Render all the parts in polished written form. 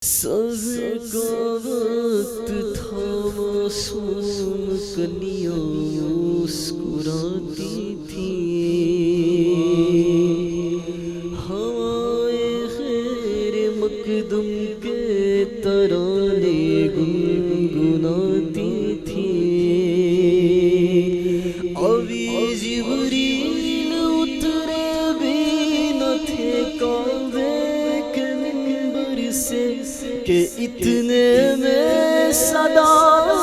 صبر کا وقت تھا معصوم کنیاں مسکراتی تھیں، ہوائیں غیر مقدم کے ترانے گنگناتی تھیں، ابھی جبریل اترے بھی نہ تھے کعبے کے منبر سے کہ اتنے میں صدا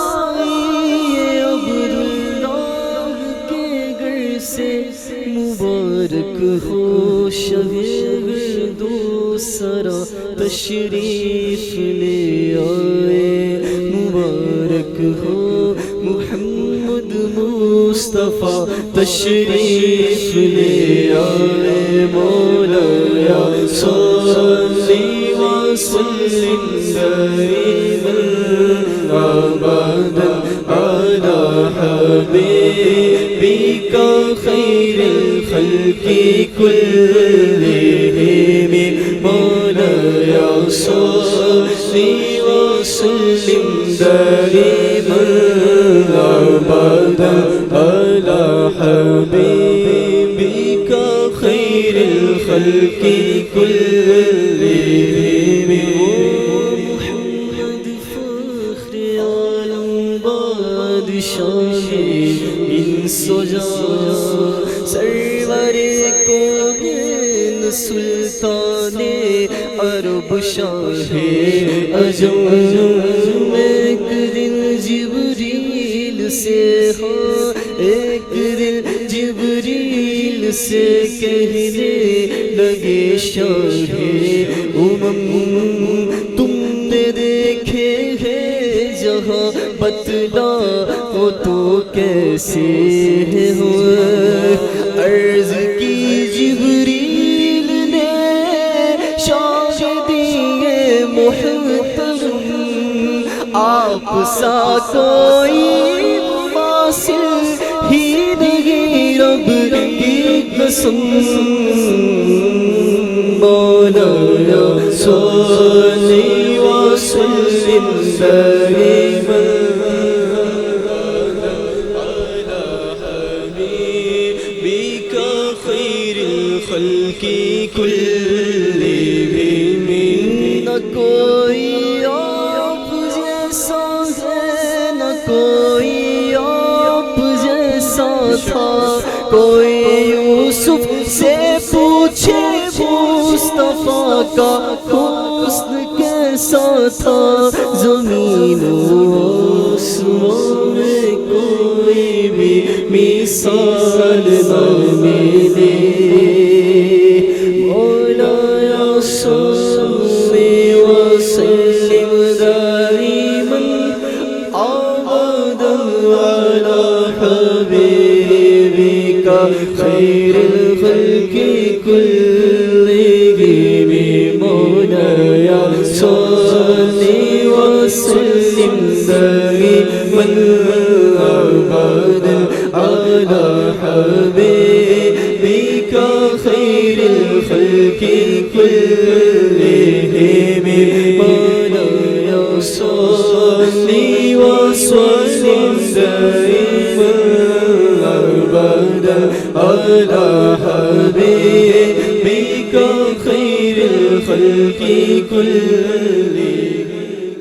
آئی عبداللہ کے گھر سے، مبارک ہو شب دوسرا تشریف لے آئے، مبارک ہو محمد مصطفیٰ تشریف لے آئے، مولایا صلی وسلم دائما ابدا على حبيبك خير الخلق كلهم، مولاي صل وسلم دائما ابدا على حبيبك خير الخلق كلهم، محمد فخر عالم بادشاہ انس و جان، سرور کونین سلطان عرب شاہ عجم، ایک دن جبریل سے ایک دن جبریل سے کہنے لگے شاہ تم نے دیکھے ہیں جہاں بتلا وہ تو کیسے ہو، عرض کی جبریل نے شاہ دیے محترم، آپ سا کوئی مماثل ہی نہیں رب کی قسم، مولایا صلی وسلم دائما على حبيبك خير الخلق كلهم، نہ کوئی آپ جیسا ہے نہ کوئی آپ جیسا تھا، کوئی یوسف سے پوچھے مصطفیٰ کا حسن کیسا تھا، زمین و آسمان میں کوئی بھی مثال نہ ملے، مولایا صلی وسلم دائما ابدا على حبيبك خير الخلق كلهم، مولایا صلی وسلم دائما ابدا على حبيبك خير الخلق كلهم، مولایا صلی وسلم دائما ابدا على حبيبك خير الخلق كلهم۔